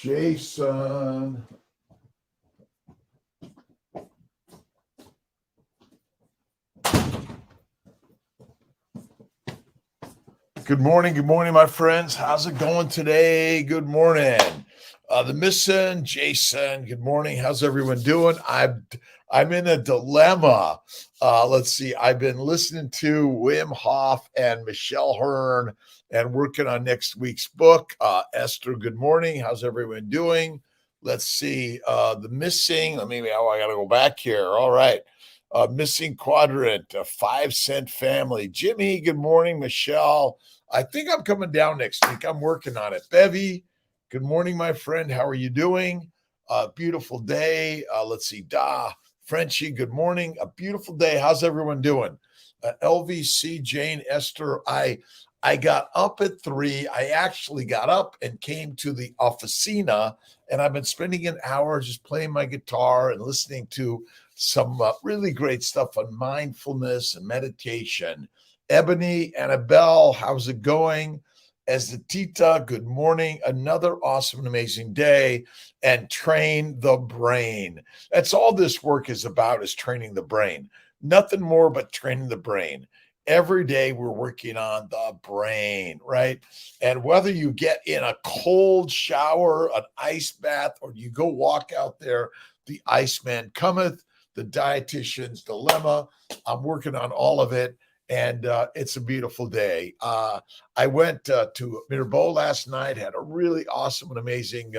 Jason. Good morning, my friends. How's it going today? Good morning. The missing Jason. Good morning. How's everyone doing? I'm in a dilemma. Let's see. I've been listening to Wim Hof and Michelle Hearn and working on next week's book. Esther, good morning. How's everyone doing? Let's see. The missing. I got to go back here. All right. Missing quadrant, a 5-cent family. Jimmy, good morning. Michelle, I think I'm coming down next week. I'm working on it. Bevy, good morning, my friend. How are you doing? Beautiful day. Let's see. Frenchie, good morning. A beautiful day. How's everyone doing? LVC, Jane, Esther, I got up at 3. I actually got up and came to the officina, and I've been spending an hour just playing my guitar and listening to some really great stuff on mindfulness and meditation. Ebony, Annabelle, how's it going? Tita, good morning. Another awesome and amazing day. And train the brain. That's all this work is about, is training the brain. Nothing more but training the brain. Every day we're working on the brain, right? And whether you get in a cold shower, an ice bath, or you go walk out there, the Iceman cometh, the dietitian's dilemma. I'm working on all of it, and it's a beautiful day. I went to Mirbeau last night, had a really awesome and amazing,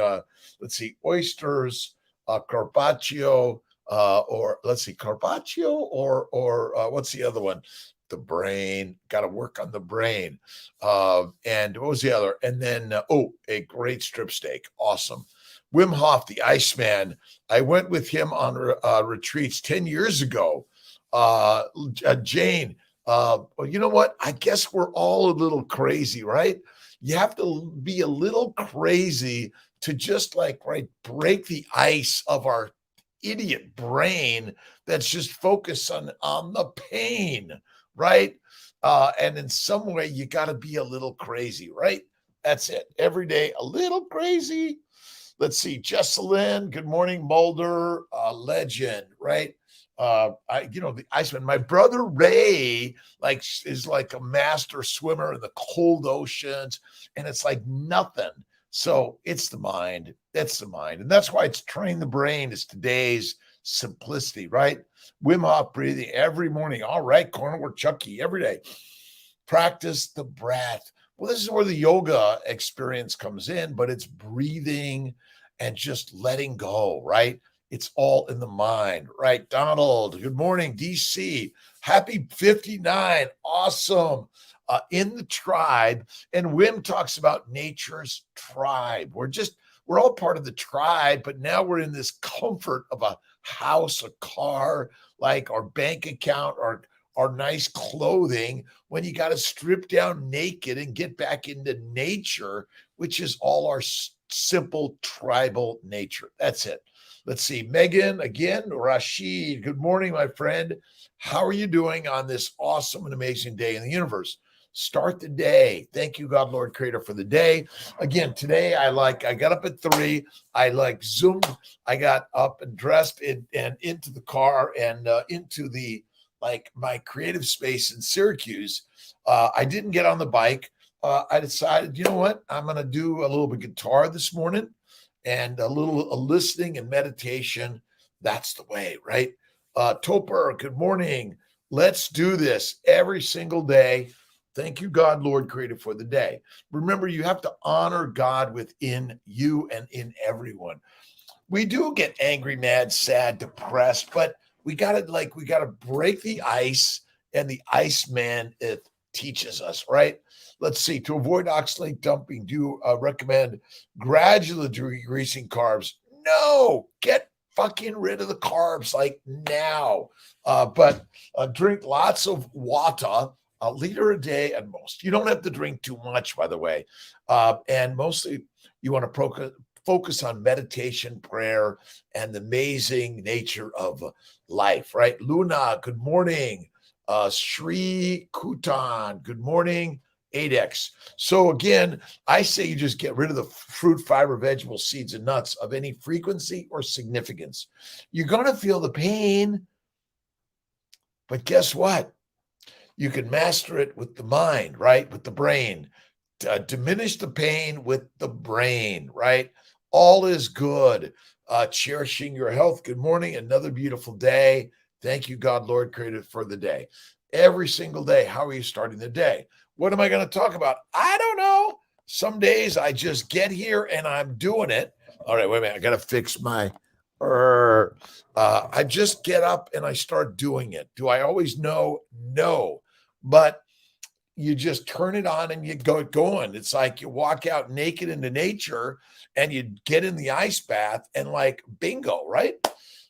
oysters, carpaccio, carpaccio, or what's the other one? The brain. Got to work on the brain. And what was the other? And then, a great strip steak. Awesome. Wim Hof, the Iceman. I went with him on retreats 10 years ago. Jane, you know what? I guess we're all a little crazy, right? You have to be a little crazy to just break the ice of our idiot brain that's just focused on the pain, right? And in some way, you got to be a little crazy, right? That's it. Every day, a little crazy. Let's see, Jesselyn, good morning, Mulder, legend, right? The Iceman. My brother Ray is like a master swimmer in the cold oceans, and it's like nothing. So it's the mind. That's the mind, and that's why it's train the brain is today's simplicity, right? Wim Hof breathing every morning. All right, Corner Chucky every day. Practice the breath. Well, this is where the yoga experience comes in, but it's breathing and just letting go, right? It's all in the mind, right? Donald, good morning. DC, happy 59. Awesome. In the tribe. And Wim talks about nature's tribe. We're all part of the tribe, but now we're in this comfort of a house, a car, like our bank account, our nice clothing, when you got to strip down naked and get back into nature, which is all our simple tribal nature. That's it. Let's see. Megan, again, Rashid, good morning, my friend. How are you doing on this awesome and amazing day in the universe? Start the day. Thank you, God, Lord, Creator, for the day. Again, today I got up at 3. I zoomed. I got up and dressed and into the car and into the my creative space in Syracuse. I didn't get on the bike. I decided, you know what? I'm going to do a little bit of guitar this morning and a little listening and meditation. That's the way, right? Topper, good morning. Let's do this every single day. Thank you, God, Lord, Creator, for the day. Remember, you have to honor God within you and in everyone. We do get angry, mad, sad, depressed, but we got to break the ice, and the Iceman, it teaches us, right? Let's see. To avoid oxalate dumping, do you recommend gradually decreasing carbs? No, get fucking rid of the carbs now. But drink lots of water, a liter a day at most. You don't have to drink too much, by the way. And mostly you want to focus on meditation, prayer, and the amazing nature of life, right? Luna, good morning. Shri Kutan, good morning. 8x. So again, I say you just get rid of the fruit, fiber, vegetable, seeds, and nuts of any frequency or significance. You're going to feel the pain, but guess what? You can master it with the mind, right? With the brain. Diminish the pain with the brain, right? All is good. Cherishing your health. Good morning. Another beautiful day. Thank you, God, Lord, created for the day. Every single day. How are you starting the day? What am I going to talk about? I don't know. Some days I just get here and I'm doing it. All right, wait a minute. I got to fix my. I just get up and I start doing it. Do I always know? No. But you just turn it on and you go going. It's like you walk out naked into nature and you get in the ice bath and like bingo, right?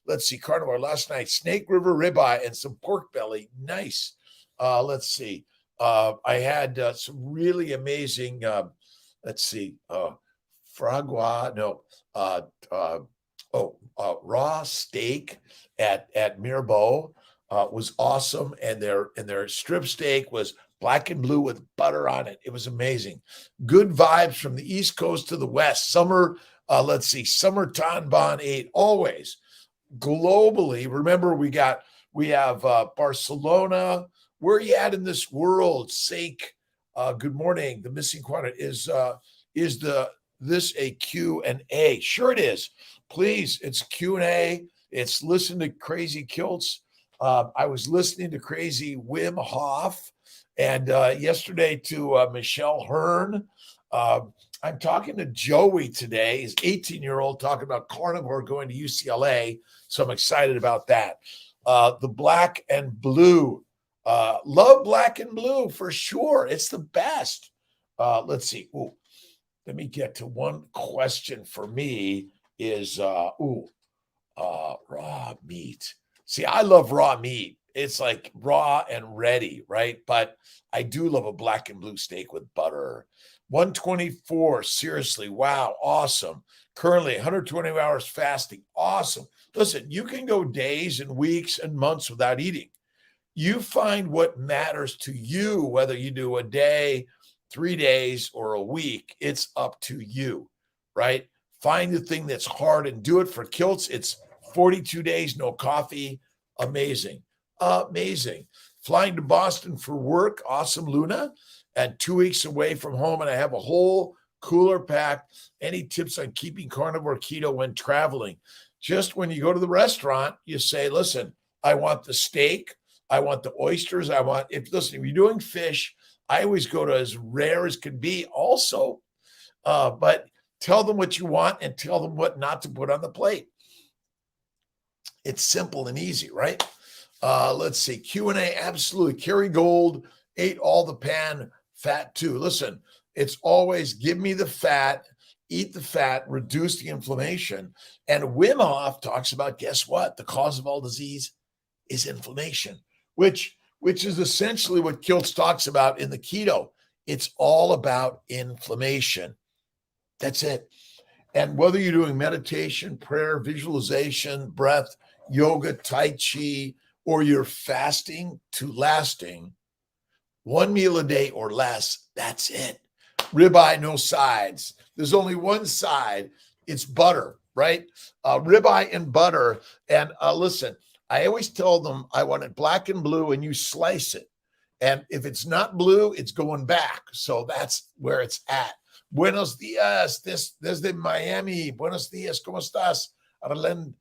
Let's see, carnivore last night, Snake River ribeye and some pork belly. Nice. Let's see. I had some really amazing, fragua, no, raw steak at Mirbeau was awesome. And their strip steak was black and blue with butter on it. It was amazing. Good vibes from the East Coast to the West. Summer, Summer Tanban 8 always. Globally, remember we have Barcelona. Where are you at in this world? Sake. Good morning. The missing quantity is this a Q&A? Sure it is. Please, it's Q&A. It's listen to Crazy Kiltz. I was listening to Crazy Wim Hof. And yesterday to Michelle Hearn. I'm talking to Joey today. He's 18-year-old talking about carnivore going to UCLA. So I'm excited about that. The black and blue. Love black and blue for sure. It's the best. Let's see. Let me get to one question for me is raw meat. See, I love raw meat. It's like raw and ready, right? But I do love a black and blue steak with butter. 124, seriously, wow, awesome. Currently 120 hours fasting, awesome. Listen, you can go days and weeks and months without eating. You find what matters to you, whether you do a day, 3 days, or a week. It's up to you, right? Find the thing that's hard and do it. For Kiltz, it's 42 days, no coffee. Amazing. Amazing. Flying to Boston for work. Awesome, Luna. And 2 weeks away from home, and I have a whole cooler packed. Any tips on keeping carnivore keto when traveling? Just when you go to the restaurant, you say, listen, I want the steak. I want the oysters. If you're doing fish, I always go to as rare as can be also. But tell them what you want and tell them what not to put on the plate. It's simple and easy, right? Let's see. Q&A, absolutely. Kerry Gold ate all the pan fat too. Listen, it's always give me the fat, eat the fat, reduce the inflammation. And Wim Hof talks about, guess what? The cause of all disease is inflammation, which is essentially what Kiltz talks about in the keto. It's all about inflammation. That's it. And whether you're doing meditation, prayer, visualization, breath, yoga, tai chi, or you're fasting to lasting, 1 meal a day or less, that's it. Ribeye, no sides. There's only one side. It's butter, right? Ribeye and butter. And listen, I always tell them I want it black and blue and you slice it. And if it's not blue, it's going back. So that's where it's at. Buenos dias, desde Miami. Buenos dias, ¿cómo estás? Arlen.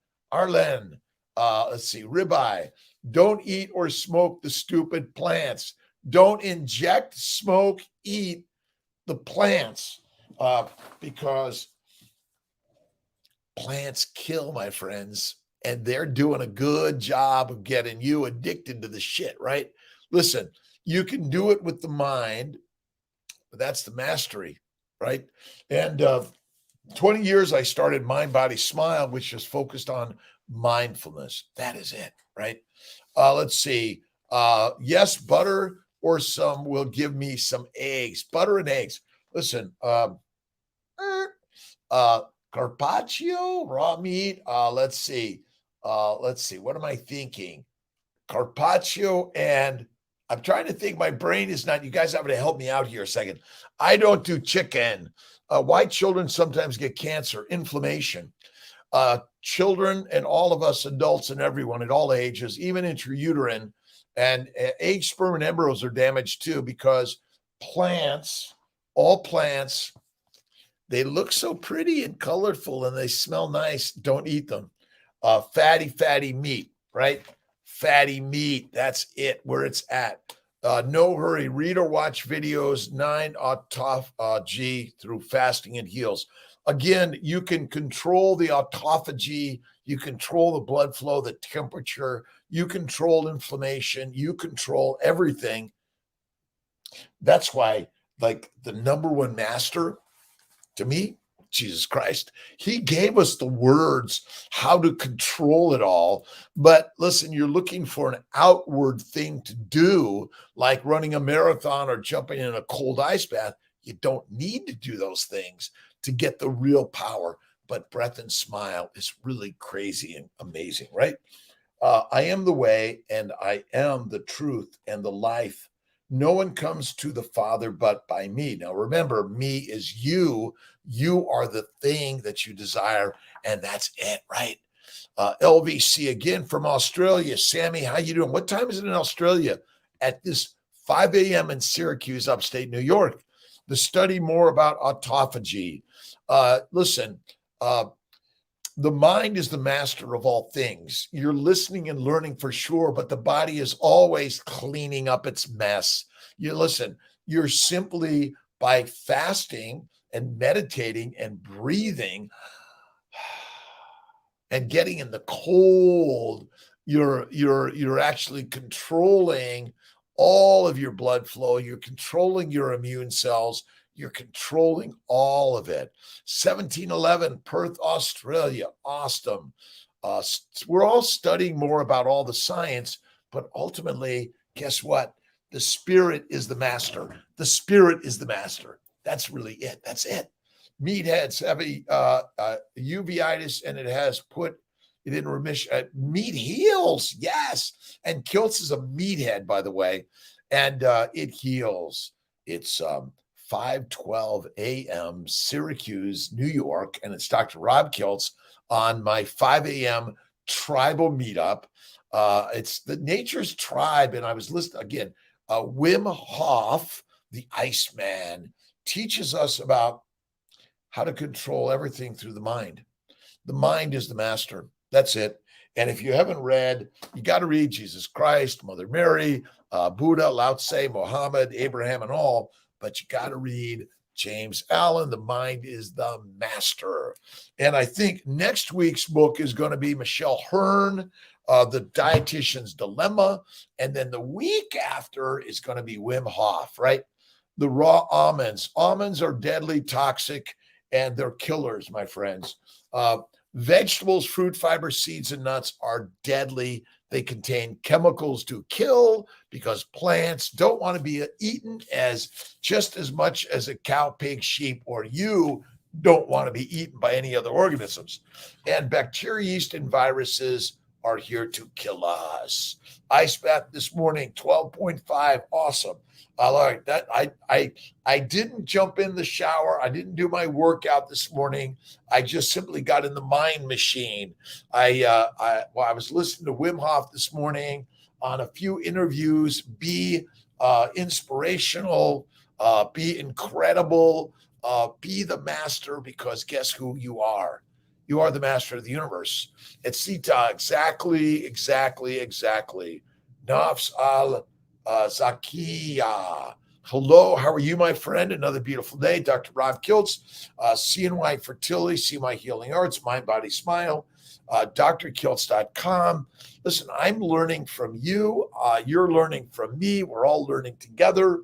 Let's see, ribeye. Don't eat or smoke the stupid plants. Don't inject, smoke, eat the plants because plants kill, my friends, and they're doing a good job of getting you addicted to the shit, right? Listen, you can do it with the mind, but that's the mastery, right? And 20 years I started Mind, Body, Smile, which is focused on mindfulness. That is it, right? Let's see. Yes, butter or some will give me some eggs. Butter and eggs. Listen, carpaccio, raw meat. Let's see. What am I thinking? Carpaccio and I'm trying to think. My brain is not, you guys have to help me out here a second. I don't do chicken. Why children sometimes get cancer, inflammation. Children and all of us adults and everyone at all ages, even intrauterine and egg, sperm, and embryos are damaged too, because plants, all plants, they look so pretty and colorful and they smell nice. Don't eat them. Fatty meat, right? Fatty meat. That's it, where it's at. No hurry. Read or watch videos 9 autophagy through fasting and heals. Again, you can control the autophagy. You control the blood flow, the temperature. You control inflammation. You control everything. That's why, like, the number one master to me, Jesus Christ, he gave us the words how to control it all. But listen, you're looking for an outward thing to do, like running a marathon or jumping in a cold ice bath. You don't need to do those things to get the real power. But breath and smile is really crazy and amazing, right? I am the way, and I am the truth and the life. No one comes to the Father but by me. Now, remember, me is you. You are the thing that you desire, and that's it, right? LVC again from Australia. Sammy, how you doing? What time is it in Australia? At this 5 a.m. in Syracuse, upstate New York. To study more about autophagy. Listen, the mind is the master of all things. You're listening and learning for sure, but the body is always cleaning up its mess. You listen, you're simply, by fasting and meditating and breathing and getting in the cold, you're actually controlling all of your blood flow. You're controlling your immune cells. You're controlling all of it. 1711, Perth, Australia. Awesome. We're all studying more about all the science, but ultimately, guess what? The spirit is the master. The spirit is the master. That's really it. That's it. Meatheads have a uveitis, and it has put it in remission. Meat heals. Yes. And Kiltz is a meathead, by the way, and it heals. It's 5:12 a.m. Syracuse, New York, and it's Dr. Rob Kiltz on my 5 a.m. tribal meetup. It's the Nature's Tribe, and I was listening again. Wim Hof, the Iceman, teaches us about how to control everything through the mind. The mind is the master. That's it. And if you haven't read, you got to read Jesus Christ, Mother Mary, Buddha, Lao Tse, Muhammad, Abraham, and all. But you got to read James Allen. The mind is the master. And I think next week's book is going to be Michelle Hearn, The Dietitian's Dilemma. And then the week after is going to be Wim Hof, right? The raw almonds. Almonds are deadly, toxic, and they're killers, my friends. Vegetables, fruit, fiber, seeds, and nuts are deadly. They contain chemicals to kill because plants don't want to be eaten as just as much as a cow, pig, sheep, or you don't want to be eaten by any other organisms. And bacteria, yeast, and viruses are here to kill us. Ice bath this morning, 12.5. Awesome. I like that. I didn't jump in the shower. I didn't do my workout this morning. I just simply got in the mind machine. I was listening to Wim Hof this morning on a few interviews. Be inspirational, be incredible, be the master, because guess who you are? You are the master of the universe. It's Sita, exactly. Nafs al Zakia. Hello, how are you, my friend? Another beautiful day. Dr. Rob Kiltz, CNY Fertility, CNY Healing Arts, Mind, Body, Smile, drkiltz.com. Listen, I'm learning from you. You're learning from me. We're all learning together.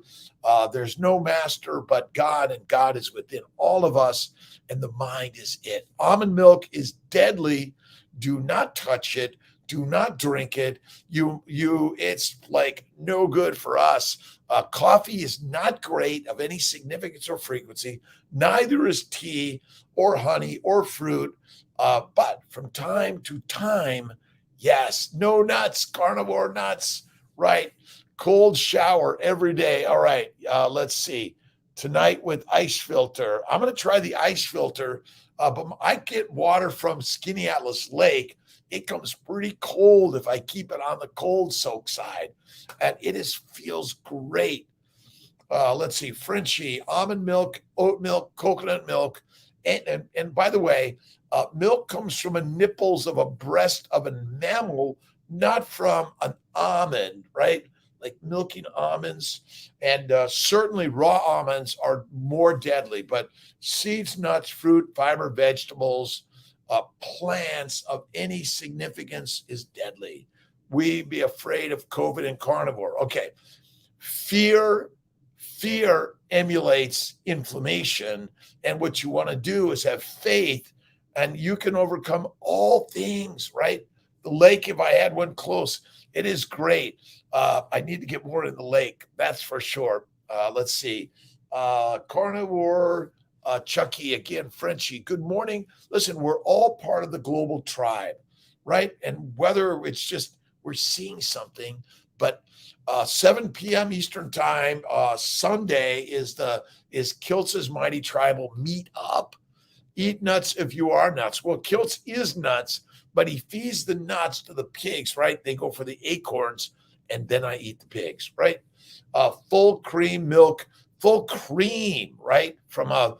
There's no master but God, and God is within all of us, and the mind is it. Almond milk is deadly. Do not touch it. Do not drink it. It's like no good for us. Coffee is not great of any significance or frequency. Neither is tea or honey or fruit. But from time to time, yes, no nuts, carnivore nuts, right? Cold shower every day. All right. Let's see. Tonight with ice filter. I'm going to try the ice filter, but I get water from Skinny Atlas Lake. It comes pretty cold if I keep it on the cold soak side, and it feels great. Let's see, Frenchie, almond milk, oat milk, coconut milk, and by the way, milk comes from the nipples of a breast of a mammal, not from an almond, right? Like milking almonds, and certainly raw almonds are more deadly, but seeds, nuts, fruit, fiber, vegetables, plants of any significance is deadly. We be afraid of COVID and carnivore. Okay. Fear emulates inflammation. And what you want to do is have faith, and you can overcome all things, right? The lake, if I had one close, it is great. I need to get more in the lake, that's for sure. Let's see. Carnivore, Chucky again, Frenchie. Good morning. Listen, we're all part of the global tribe, right? And whether it's just we're seeing something, but 7 p.m. Eastern time, Sunday is Kiltz's Mighty Tribal Meetup. Eat nuts if you are nuts. Well, Kiltz is nuts, but he feeds the nuts to the pigs, right? They go for the acorns, and then I eat the pigs, right? Full cream milk, full cream, right? From a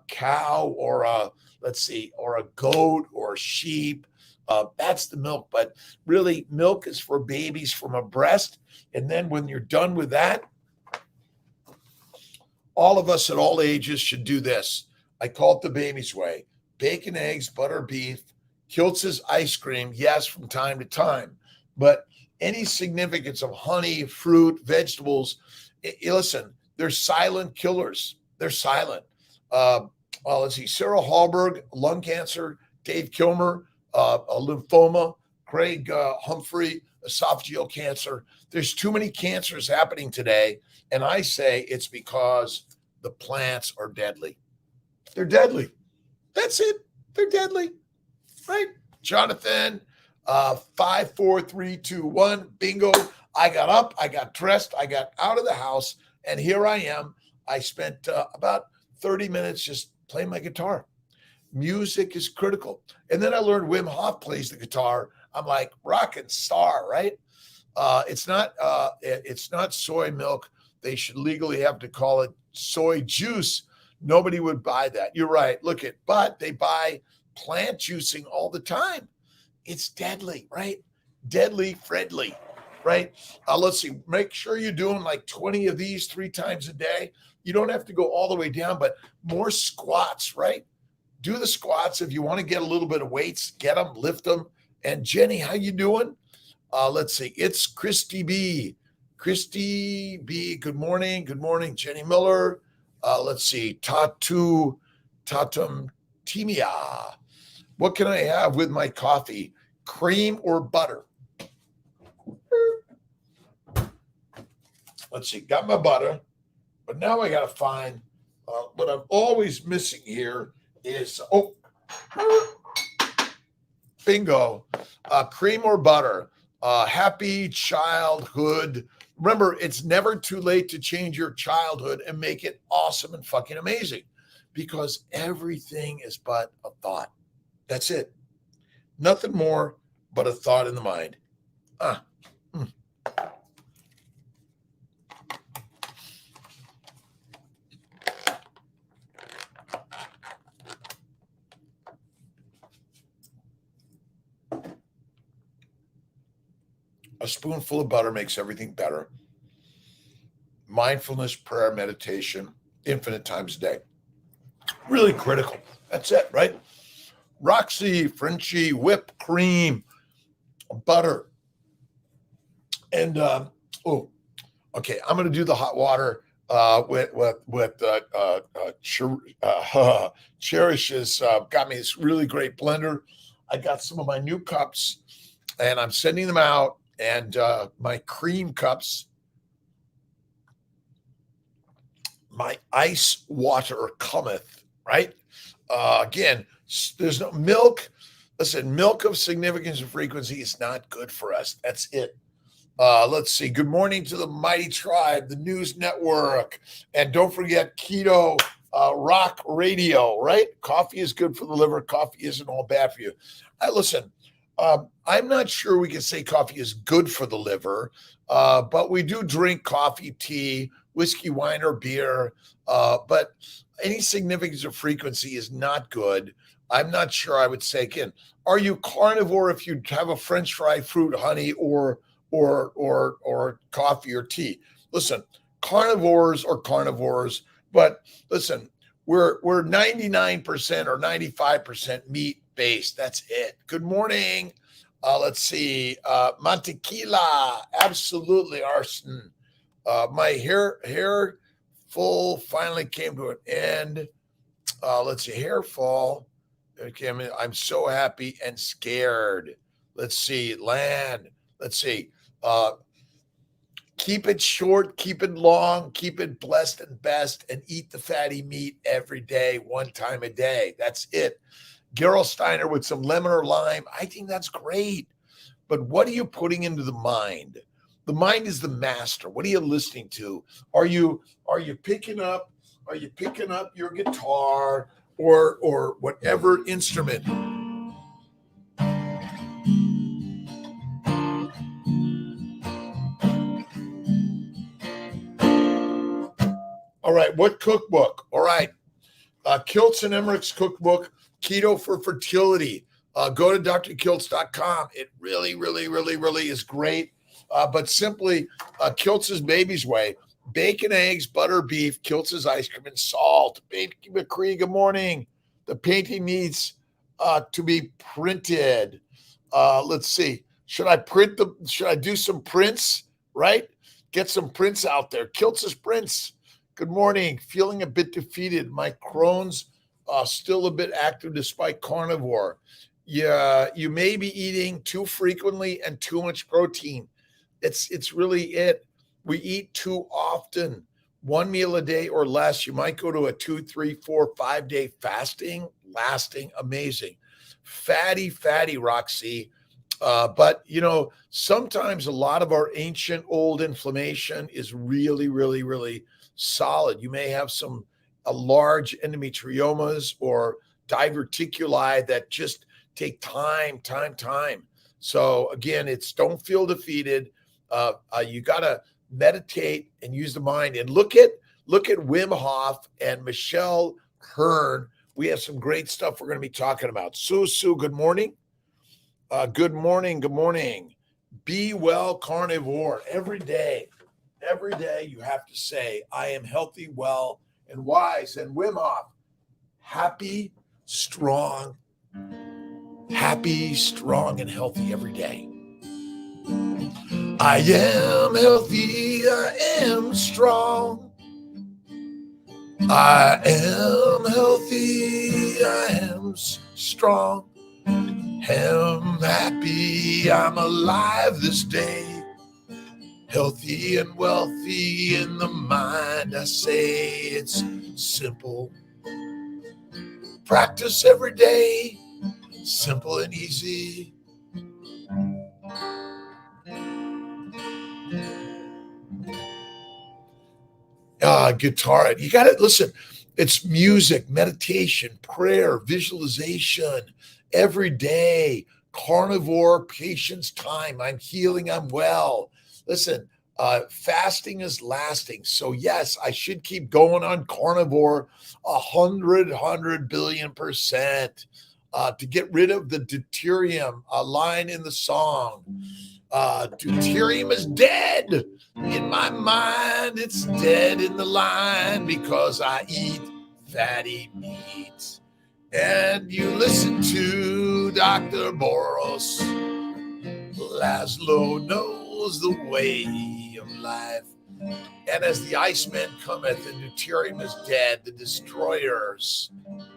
cow or or a goat or a sheep. That's the milk, but really milk is for babies from a breast. And then when you're done with that, all of us at all ages should do this. I call it the baby's way. Bacon, eggs, butter, beef, Kiltz's ice cream, yes, from time to time. But any significance of honey, fruit, vegetables, listen, they're silent killers. They're silent. Let's see, Sarah Hallberg, lung cancer, Dave Kilmer, a lymphoma, Craig Humphrey, esophageal cancer. There's too many cancers happening today. And I say it's because the plants are deadly. They're deadly. That's it. They're deadly. Right? Jonathan, 5, 4, 3, 2, 1. Bingo. I got up, I got dressed, I got out of the house, and here I am. I spent about 30 minutes just playing my guitar. Music is critical. And then I learned Wim Hof plays the guitar. I'm like, rockin' star, right? It's not soy milk. They should legally have to call it soy juice. Nobody would buy that. You're right. But they buy plant juicing all the time. It's deadly, right? Deadly, friendly, right? Let's see. Make sure you're doing like 20 of these 3 times a day. You don't have to go all the way down, but more squats, right? Do the squats. If you want to get a little bit of weights, get them, lift them. And Jenny, how you doing? Let's see. It's Christy B. Christy B. Good morning. Good morning, Jenny Miller. Let's see. Tatum Timia. What can I have with my coffee? Cream or butter? Let's see. Got my butter, but now I got to find what I'm always missing here is bingo. Cream or butter? Happy childhood. Remember, it's never too late to change your childhood and make it awesome and fucking amazing, because everything is but a thought. That's it. Nothing more but a thought in the mind. A spoonful of butter makes everything better. Mindfulness, prayer, meditation, infinite times a day. Really critical. That's it, right? Roxy, Frenchie, whipped cream, butter. And, okay, I'm going to do the hot water with Cherish has got me this really great blender. I got some of my new cups, and I'm sending them out. And my cream cups, my ice water cometh, right? Again, there's no milk. Listen, milk of significance and frequency is not good for us. That's it. Let's see. Good morning to the Mighty Tribe, the News Network. And don't forget Keto Rock Radio, right? Coffee is good for the liver. Coffee isn't all bad for you. Listen, I'm not sure we can say coffee is good for the liver, but we do drink coffee, tea, whiskey, wine, or beer. But any significance or frequency is not good. I'm not sure I would say, again, are you carnivore if you have a French fry, fruit, honey, or coffee or tea? Listen, carnivores are carnivores, but listen, we're 99% or 95% meat based. That's it. Good morning. Let's see. Mantequilla, absolutely arson. My hair full finally came to an end. Let's see, hair fall. Okay, I'm so happy and scared. Let's see, land. Let's see. Keep it short, keep it long, keep it blessed and best, and eat the fatty meat every day, one time a day. That's it. Gerolsteiner with some lemon or lime. I think that's great. But what are you putting into the mind? The mind is the master. What are you listening to? Are you picking up your guitar or whatever instrument? All right, what cookbook? All right, Kiltz and Emmerich's cookbook, Keto for Fertility. Go to drkiltz.com. It really, really, really, really is great. But simply, Kiltz's Baby's Way. Bacon, eggs, butter, beef, Kiltz's ice cream, and salt. Baby McCree, good morning. The painting needs to be printed. Let's see. Should I do some prints, right? Get some prints out there. Kiltz's prints. Good morning. Feeling a bit defeated. My Crohn's still a bit active despite carnivore. Yeah, you may be eating too frequently and too much protein. It's really it. We eat too often. One meal a day or less. You might go to a 2, 3, 4, 5-day fasting, lasting, amazing. Fatty, Roxy. But sometimes a lot of our ancient old inflammation is really, really, really solid. You may have some large endometriomas or diverticuli that just take time. So again, don't feel defeated. You got to meditate and use the mind. And look at Wim Hof and Michelle Hearn. We have some great stuff we're going to be talking about. Sue, good morning. Good morning. Be well, carnivore. Every day you have to say, I am healthy, well, and wise. And Wim Hof, happy, strong, and healthy every day. I am healthy, I am strong. I am healthy, I am strong. Am happy, I'm alive this day. Healthy and wealthy in the mind. I say it's simple. Practice every day. Simple and easy. Guitar. You got to listen. It's music, meditation, prayer, visualization every day. Carnivore, patience, time. I'm healing. I'm well. Listen, fasting is lasting. So yes, I should keep going on carnivore 100 billion % to get rid of the deuterium, a line in the song. Deuterium is dead. In my mind, it's dead in the line because I eat fatty meat. And you listen to Dr. Boros. Laszlo knows the way of life. And as the Iceman cometh, and deuterium is dead, the destroyers.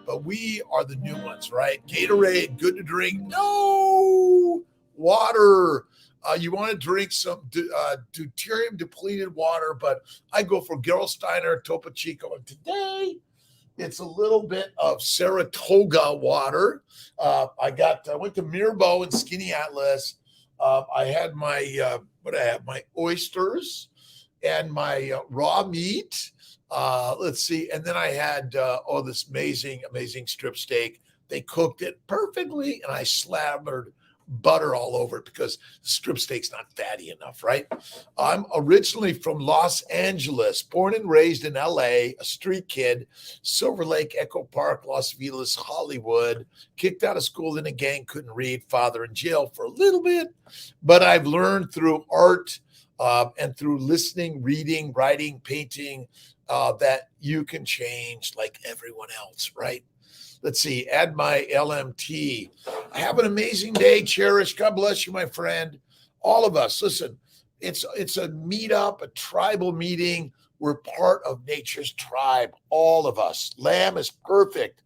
But we are the new ones, right? Gatorade, good to drink. No! Water. You want to drink some deuterium depleted water, but I go for Gerolsteiner, Topo Chico. And today, it's a little bit of Saratoga water. I went to Mirbeau and Skinny Atlas. I had my But I have my oysters and my raw meat. Let's see. And then I had this amazing strip steak. They cooked it perfectly, and I slathered butter all over it because strip steak's not fatty enough, right? I'm originally from Los Angeles, born and raised in LA, a street kid, Silver Lake, Echo Park, Los Feliz, Hollywood, kicked out of school in a gang, couldn't read, father in jail for a little bit. But I've learned through art and through listening, reading, writing, painting, that you can change like everyone else, right? Let's see, add my LMT. Have an amazing day, Cherish. God bless you, my friend. All of us, listen, it's a meetup, a tribal meeting. We're part of nature's tribe, all of us. Lamb is perfect.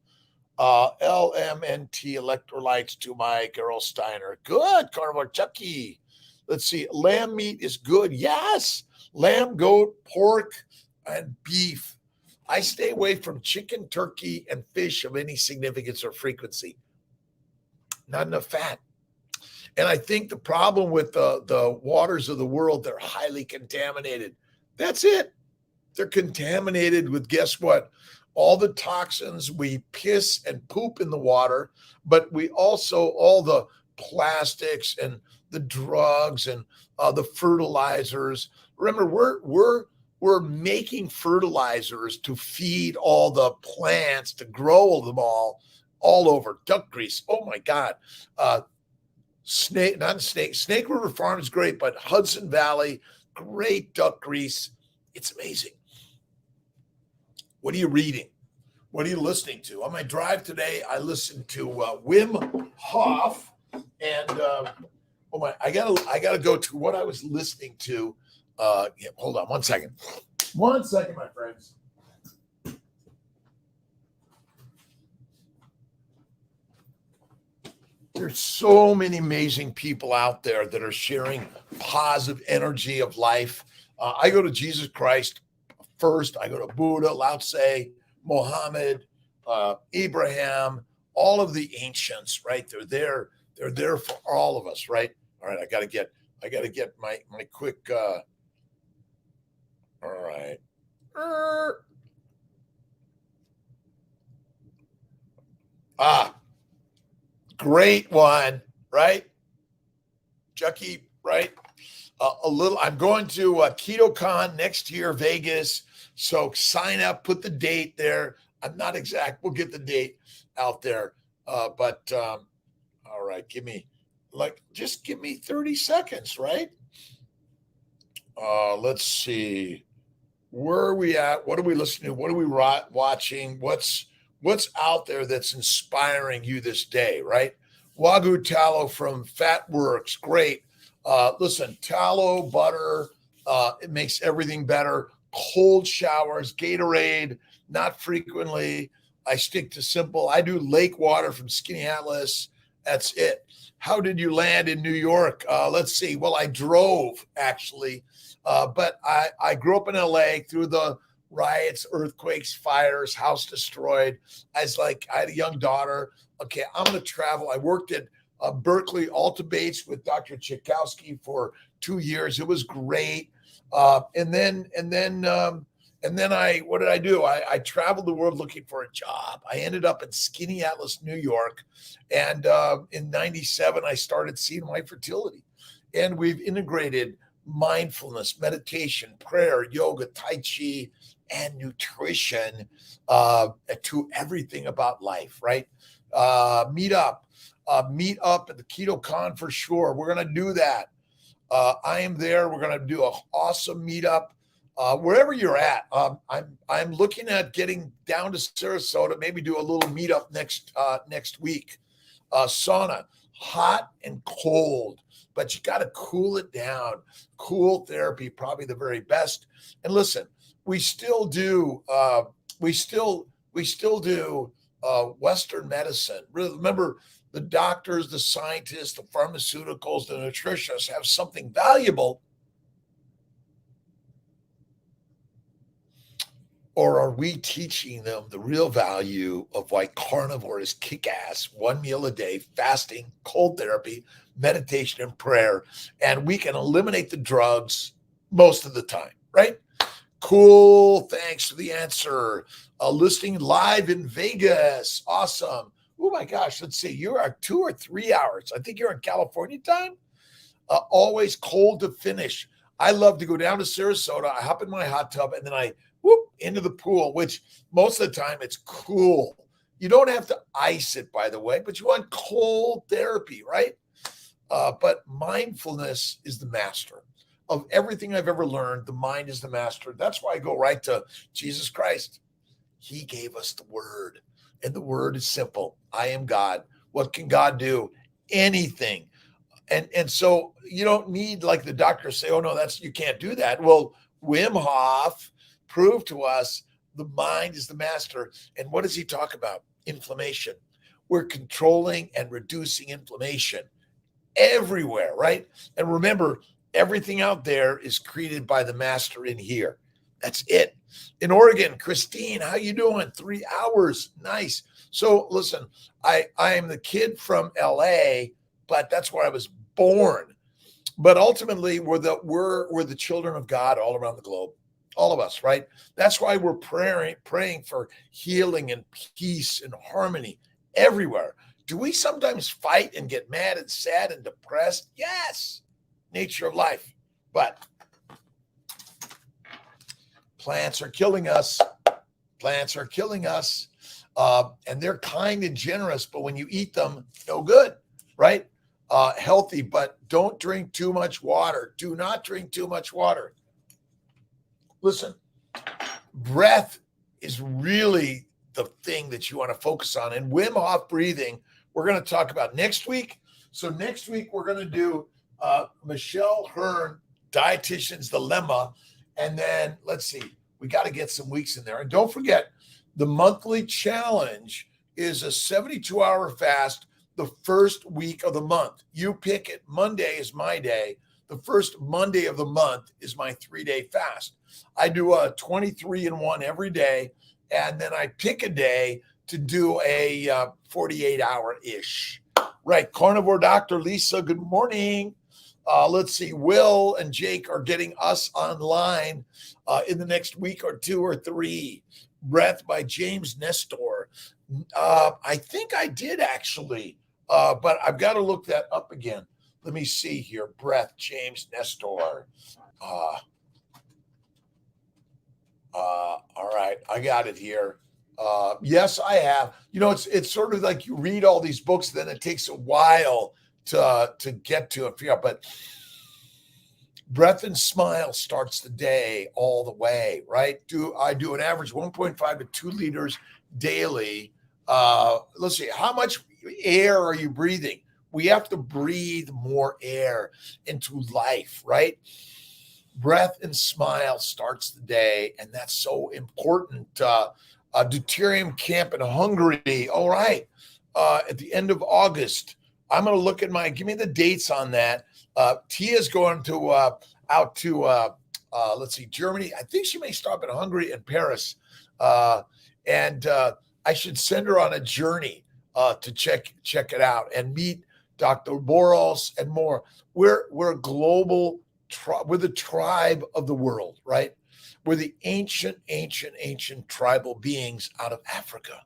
LMNT electrolytes to my Carol Steiner. Good, Carver Chucky. Let's see, lamb meat is good. Yes, lamb, goat, pork, and beef. I stay away from chicken, turkey, and fish of any significance or frequency. Not enough fat. And I think the problem with the waters of the world, they're highly contaminated. That's it. They're contaminated with, guess what? All the toxins. We piss and poop in the water, but we also, all the plastics and the drugs and the fertilizers. Remember, we're making fertilizers to feed all the plants, to grow them all over. Duck grease. Oh my God. Snake River Farm is great, but Hudson Valley, great duck grease. It's amazing. What are you reading? What are you listening to? On my drive today, I listened to Wim Hof, and I gotta go to what I was listening to. Hold on 1 second. 1 second, my friends. There's so many amazing people out there that are sharing positive energy of life. I go to Jesus Christ first. I go to Buddha, Lao Tse, Mohammed, Abraham, all of the ancients, right? They're there. They're there for all of us, right? All right, I gotta get my quick. All right. Great one, right? Chucky, right? I'm going to KetoCon next year, Vegas. So sign up, put the date there. I'm not exact. We'll get the date out there. All right, just give me 30 seconds, right? Let's see. Where are we at? What are we listening to? What are we watching? What's out there that's inspiring you this day, right? Wagyu tallow from Fat Works, great. Listen, tallow, butter, it makes everything better. Cold showers, Gatorade, not frequently. I stick to simple. I do lake water from Skinny Atlas. That's it. How did you land in New York? Let's see. Well, I drove, actually. But I grew up in LA through the riots, earthquakes, fires, house destroyed. I had a young daughter. Okay, I'm going to travel. I worked at Berkeley Alta Bates with Dr. Tchaikovsky for 2 years. It was great. And then what did I do? I traveled the world looking for a job. I ended up in Skinny Atlas, New York. And in 97, I started CNY Fertility. And we've integrated mindfulness, meditation, prayer, yoga, Tai Chi, and nutrition to everything about life, right? Meet up at the KetoCon for sure. We're going to do that. I am there. We're going to do an awesome meetup. Wherever you're at, I'm looking at getting down to Sarasota, maybe do a little meetup next week. Sauna, hot and cold, but you got to cool it down. Cool therapy, probably the very best. And listen, we still do Western medicine. Remember, the doctors, the scientists, the pharmaceuticals, the nutritionists have something valuable. Or are we teaching them the real value of why carnivore is kick-ass, 1 meal a day, fasting, cold therapy, meditation, and prayer, and we can eliminate the drugs most of the time, right? Cool. Thanks for the answer. Listening live in Vegas. Awesome. Oh my gosh. Let's see. You are 2 or 3 hours. I think you're in California time. Always cold to finish. I love to go down to Sarasota. I hop in my hot tub and then I whoop into the pool, which most of the time it's cool. You don't have to ice it, by the way, but you want cold therapy, right? But mindfulness is the master of everything I've ever learned. The mind is the master. That's why I go right to Jesus Christ. He gave us the word, and the word is simple. I am God. What can God do? Anything. And so you don't need, like, the doctor say, oh no, you can't do that. Well, Wim Hof proved to us the mind is the master. And what does he talk about? Inflammation. We're controlling and reducing inflammation everywhere, right? And remember, everything out there is created by the master in here. That's it. In Oregon, Christine, how you doing? 3 hours. Nice. So listen, I am the kid from LA, but that's where I was born. But ultimately, we're the children of God all around the globe, all of us, right? That's why we're praying for healing and peace and harmony everywhere. Do we sometimes fight and get mad and sad and depressed? Yes, nature of life. But plants are killing us. Plants are killing us. And they're kind and generous, but when you eat them, no good, right? Healthy, but don't drink too much water. Do not drink too much water. Listen, breath is really the thing that you want to focus on. And Wim Hof breathing, we're going to talk about next week. So next week, we're going to do Michelle Hearn, Dietitian's Dilemma. And then let's see, we got to get some weeks in there. And don't forget, the monthly challenge is a 72-hour fast the first week of the month. You pick it. Monday is my day. The first Monday of the month is my 3-day fast. I do a 23-in-1 every day, and then I pick a day to do a 48-hour-ish. Right. Carnivore Dr. Lisa, good morning. Let's see. Will and Jake are getting us online in the next week or 2 or 3. Breath by James Nestor. I think I did actually, but I've got to look that up again. Let me see here. Breath, James Nestor. All right, I got it here. Yes, I have. You know, it's sort of like you read all these books, then it takes a while to get to it. But Breath and Smile starts the day all the way, right? I do an average 1.5 to 2 liters daily. Let's see, how much air are you breathing? We have to breathe more air into life, right? Breath and Smile starts the day, and that's so important. Deuterium Camp in Hungary. All right. At the end of August, I'm going to look at give me the dates on that. Tia's going to out to let's see, Germany. I think she may stop in Hungary and Paris. And I should send her on a journey to check it out and meet Dr. Boros and more. We're a global we're the tribe of the world, right? We're the ancient tribal beings out of Africa.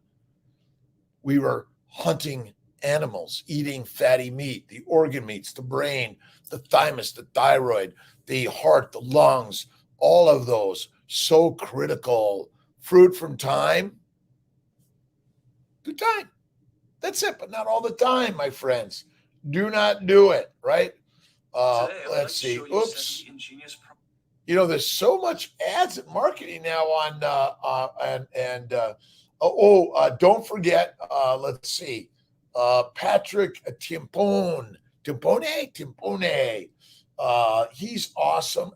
We were hunting animals, eating fatty meat, the organ meats, the brain, the thymus, the thyroid, the heart, the lungs, all of those, so critical. Fruit from thyme, good time. That's it, but not all the time, my friends. Do not do it, right? Let's see. Oops. You know, there's so much ads and marketing now on don't forget. Let's see. Patrick Timpone. He's awesome.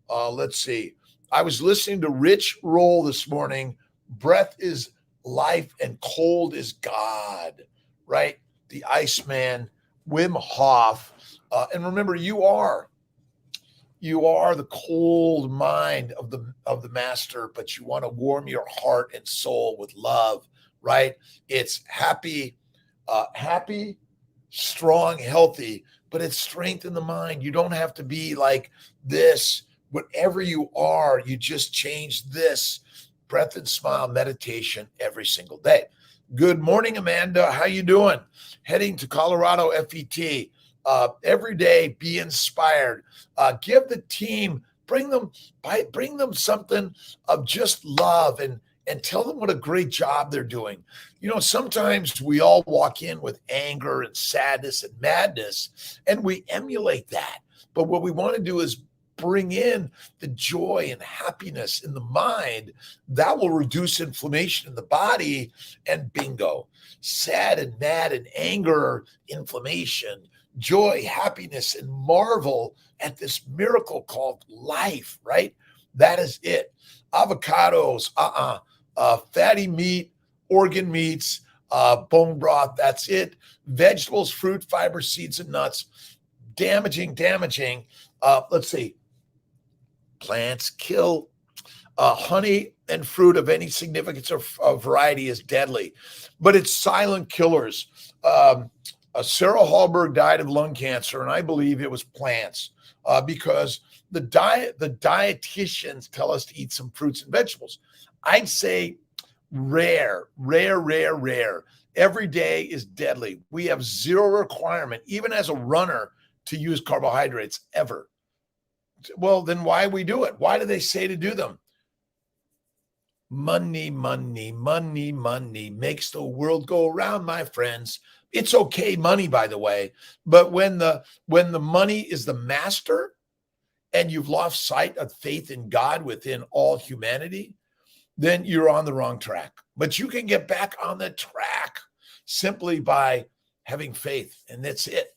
Let's see. I was listening to Rich Roll this morning. Breath is life and cold is God, right? The Iceman, Wim Hof. And remember, you are You are the cold mind of the master, but you want to warm your heart and soul with love, right? It's happy, happy, strong, healthy, but it's strength in the mind. You don't have to be like this. Whatever you are, you just change this. Breath and smile meditation every single day. Good morning, Amanda. How you doing? Heading to Colorado FET. Every day, be inspired. Give the team, bring them something of just love and tell them what a great job they're doing. You know, sometimes we all walk in with anger and sadness and madness, and we emulate that. But what we want to do is bring in the joy and happiness in the mind. That will reduce inflammation in the body, and bingo, sad and mad and anger, inflammation, joy, happiness, and marvel at this miracle called life, right? That is it. Avocados, fatty meat, organ meats, bone broth, that's it. Vegetables, fruit, fiber, seeds, and nuts, damaging. Let's see. Plants kill. Honey and fruit of any significance or variety is deadly, but it's silent killers. Sarah Hallberg died of lung cancer, and I believe it was plants because the dietitians tell us to eat some fruits and vegetables. I'd say rare. Every day is deadly. We have zero requirement, even as a runner, to use carbohydrates ever. Well, then why we do it? Why do they say to do them? Money makes the world go around, my friends. It's okay, money, by the way, but when the money is the master and you've lost sight of faith in God within all humanity, then you're on the wrong track. But you can get back on the track simply by having faith, and that's it.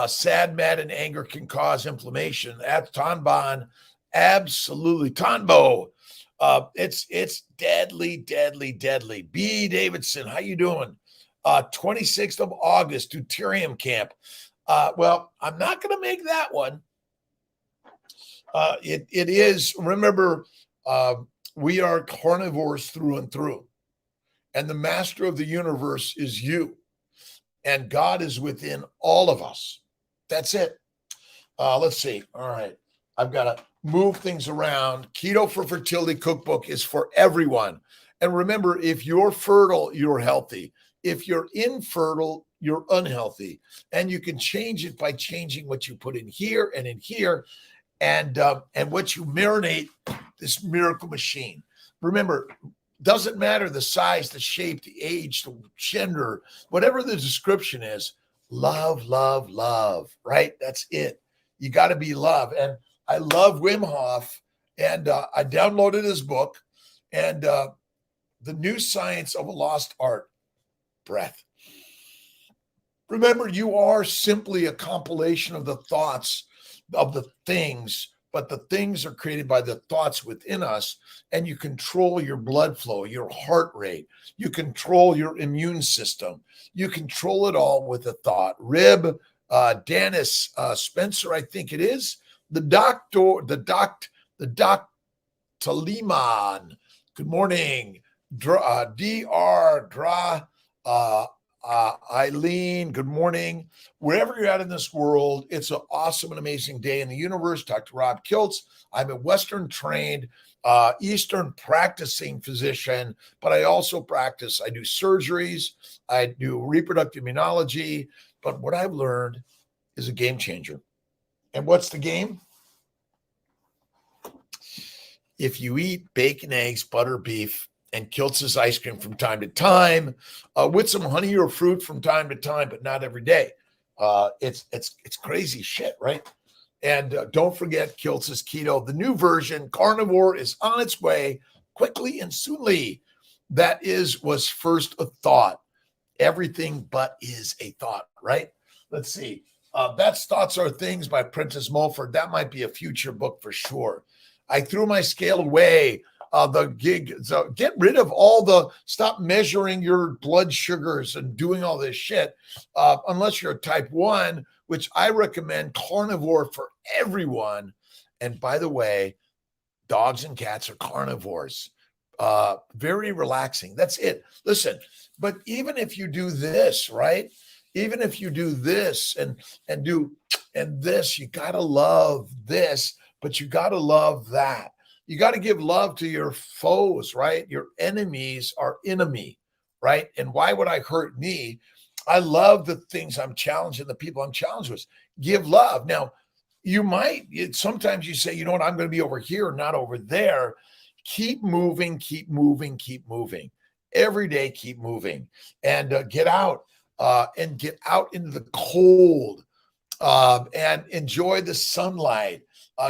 Sad, mad, and anger can cause inflammation. That's Tanban, absolutely. Tanbo, it's deadly. B. Davidson, how you doing? 26th of August, Deuterium Camp. Well, I'm not going to make that one. It is, remember, we are carnivores through and through, and the master of the universe is you, and God is within all of us. That's it. Let's see. All right. I've got to move things around. Keto for Fertility Cookbook is for everyone. And remember, if you're fertile, you're healthy. If you're infertile, you're unhealthy. And you can change it by changing what you put in here and what you marinate, this miracle machine. Remember, doesn't matter the size, the shape, the age, the gender, whatever the description is, love, right? That's it. You got to be love. And I love Wim Hof, and I downloaded his book, and The New Science of a Lost Art, breath. Remember, you are simply a compilation of the thoughts of the things, but the things are created by the thoughts within us, and you control your blood flow, your heart rate, you control your immune system, you control it all with a thought. Rib, Dennis, Spencer, I think it is, the Taliman. Good morning. Eileen, good morning. Wherever you're at in this world, it's an awesome and amazing day in the universe. Dr. Rob Kiltz. I'm a Western trained, Eastern practicing physician, but I also practice. I do surgeries. I do reproductive immunology. But what I've learned is a game changer. And what's the game? If you eat bacon, eggs, butter, beef, and Kiltz's ice cream from time to time, with some honey or fruit from time to time, but not every day. It's crazy shit, right? And don't forget Kiltz's Keto. The new version, Carnivore, is on its way quickly and soonly. That was first a thought. Everything but is a thought, right? Let's see. That's Thoughts Are Things by Prentice Mulford. That might be a future book for sure. I threw my scale away. So get rid of stop measuring your blood sugars and doing all this shit. Unless you're type 1, which I recommend Carnivore for everyone. And by the way, dogs and cats are carnivores. Very relaxing. That's it. Listen, but even if you do this, right? Even if you do this and do and this, you gotta love this, but you gotta love that. You got to give love to your foes, right? Your enemies are enemy, right? And why would I hurt me? I love the things I'm challenging, the people I'm challenged with. Give love. Now, sometimes you say, you know what, I'm going to be over here, not over there. Keep moving, keep moving, keep moving. Every day, keep moving and get out into the cold and enjoy the sunlight.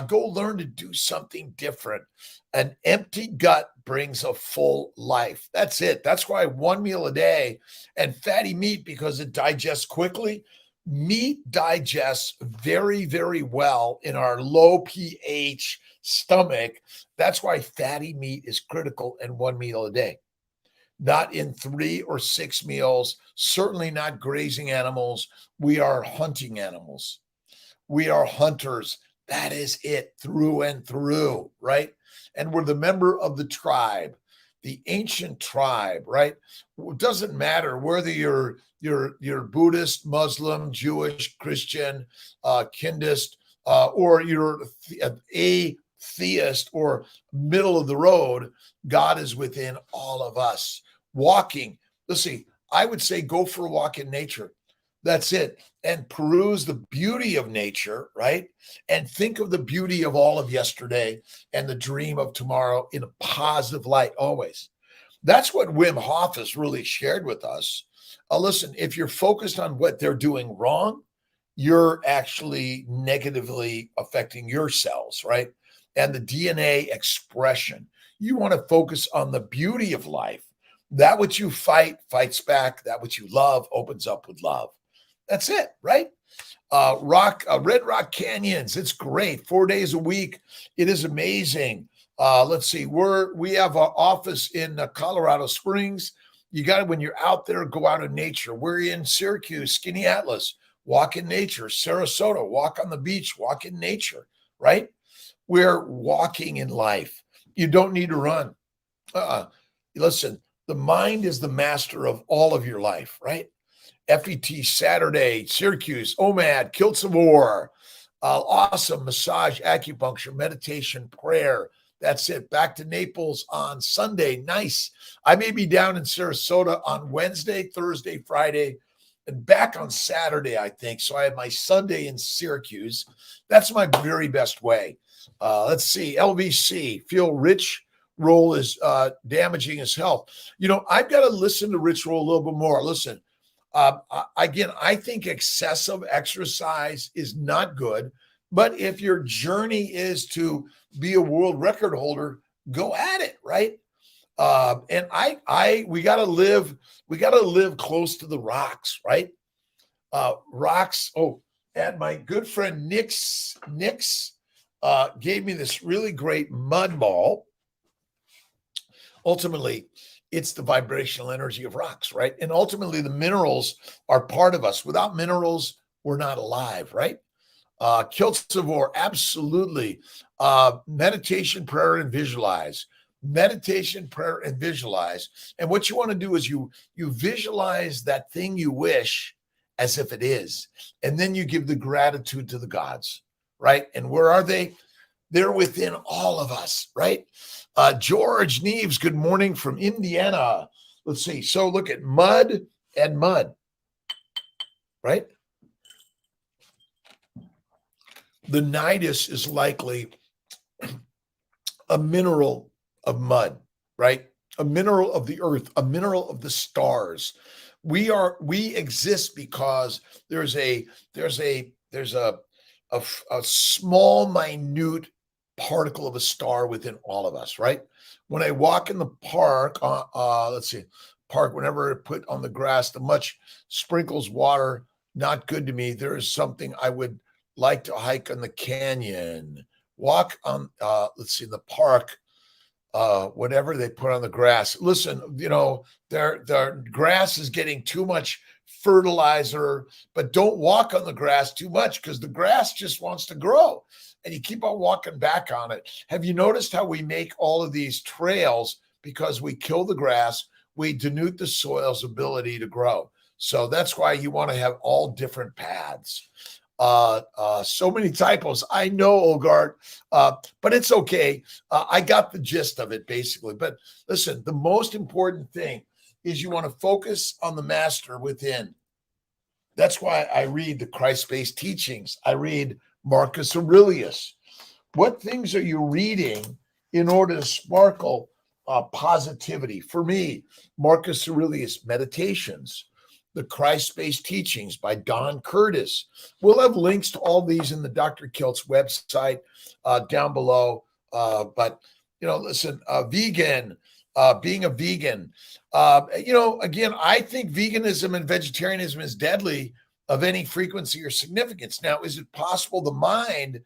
Go learn to do something different. An empty gut brings a full life. That's it. That's why one meal a day and fatty meat, because it digests quickly. Meat digests very, very well in our low pH stomach. That's why fatty meat is critical in one meal a day. Not in 3 or 6 meals, certainly not grazing animals. We are hunting animals. We are hunters. That is it through and through, right? And we're the member of the tribe, the ancient tribe, right? It doesn't matter whether you're Buddhist, Muslim, Jewish, Christian, Kindist, or you're atheist or middle of the road. God is within all of us. Walking. Let's see. I would say go for a walk in nature. That's it. And peruse the beauty of nature, right? And think of the beauty of all of yesterday and the dream of tomorrow in a positive light always. That's what Wim Hof has really shared with us. Listen, if you're focused on what they're doing wrong, you're actually negatively affecting your cells, right? And the DNA expression. You want to focus on the beauty of life. That which you fight, fights back. That which you love opens up with love. That's it, right? Red Rock Canyons. It's great. 4 days a week. It is amazing. Let's see. We have an office in Colorado Springs. You got to, when you're out there, go out in nature. We're in Syracuse, Skinny Atlas. Walk in nature. Sarasota. Walk on the beach. Walk in nature, right? We're walking in life. You don't need to run. Listen, the mind is the master of all of your life, right? FET Saturday, Syracuse, OMAD, Kiltz, awesome massage, acupuncture, meditation, prayer. That's it. Back to Naples on Sunday. Nice. I may be down in Sarasota on Wednesday, Thursday, Friday, and back on Saturday, I think. So I have my Sunday in Syracuse. That's my very best way. Let's see. LVC, feel rich. Roll is damaging his health. You know, I've got to listen to Rich Roll a little bit more. Listen. Again, I think excessive exercise is not good, but if your journey is to be a world record holder, go at it, right? And we got to live close to the rocks, right? Rocks. Oh, and my good friend Nick's gave me this really great mud ball. Ultimately, it's the vibrational energy of rocks, right? And ultimately, the minerals are part of us. Without minerals, we're not alive, right? Kiltz, absolutely. Meditation, prayer, and visualize. Meditation, prayer, and visualize. And what you want to do is you visualize that thing you wish as if it is. And then you give the gratitude to the gods, right? And where are they? They're within all of us, right? George Neves, good morning from Indiana. Let's see. So look at mud and mud, right? The nidus is likely a mineral of mud, right? A mineral of the earth, a mineral of the stars. We exist because there's a small, minute particle of a star within all of us, right? When I walk in the park, whenever I put on the grass, the much sprinkles water, not good to me. There is something I would like to hike on the canyon, walk on, the park, whatever they put on the grass. Listen, their grass is getting too much fertilizer, but don't walk on the grass too much because the grass just wants to grow. and you keep on walking back on it. Have you noticed how we make all of these trails because we kill the grass, we denude the soil's ability to grow. So that's why you want to have all different paths. So many typos. I know, Olgard, but it's okay. I got the gist of it basically. But listen, the most important thing is you want to focus on the master within. That's why I read the Christ-based teachings. I read Marcus Aurelius. What things are you reading in order to sparkle positivity? For me, Marcus Aurelius Meditations, the Christ-based teachings by Don Curtis. We'll have links to all these in the Dr. Kiltz website down below. But, listen, vegan, being a vegan, again, I think veganism and vegetarianism is deadly of any frequency or significance. Now, is it possible the mind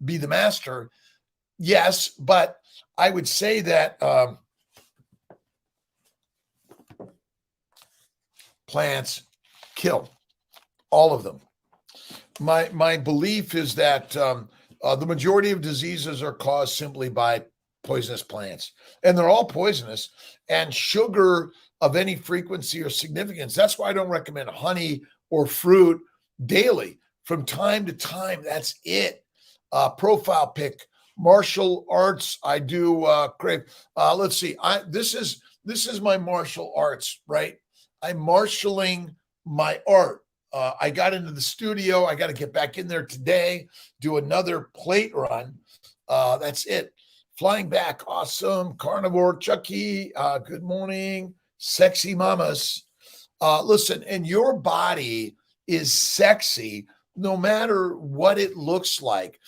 be the master? Yes, but I would say that plants kill, all of them. My belief is that the majority of diseases are caused simply by poisonous plants, and they're all poisonous, and sugar of any frequency or significance. That's why I don't recommend honey or fruit daily. From time to time, that's it. Profile pic, martial arts. I do crave. Let's see. This is my martial arts, right? I'm marshaling my art. I got into the studio. I got to get back in there today, do another plate run. That's it. Flying back. Awesome. Carnivore Chucky. Good morning. Sexy mamas. Listen, and your body is sexy no matter what it looks like.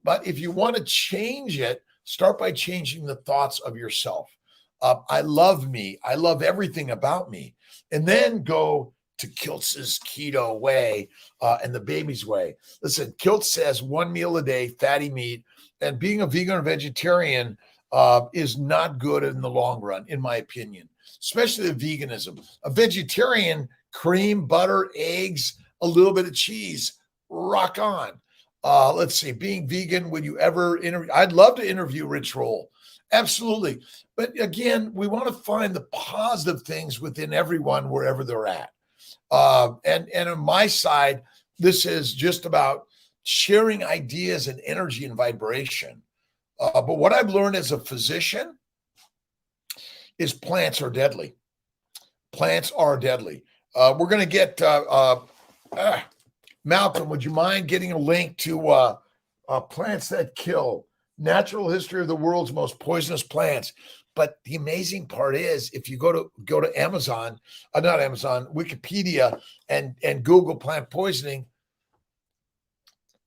But if you want to change it, start by changing the thoughts of yourself. I love me. I love everything about me. And then go to Kiltz's keto way and the baby's way. Listen, Kiltz says 1 meal a day, fatty meat, and being a vegan or vegetarian is not good in the long run, in my opinion, especially the veganism. A vegetarian, cream, butter, eggs, a little bit of cheese, rock on. Let's see, being vegan, would you ever interview? I'd love to interview Rich Roll. Absolutely. But again, we want to find the positive things within everyone, wherever they're at. And on my side, this is just about sharing ideas and energy and vibration. But what I've learned as a physician is plants are deadly. Plants are deadly. We're going to get Malcolm, would you mind getting a link to Plants That Kill, Natural History of the World's Most Poisonous Plants? But the amazing part is, if you go to Amazon, not Amazon, Wikipedia, and Google plant poisoning,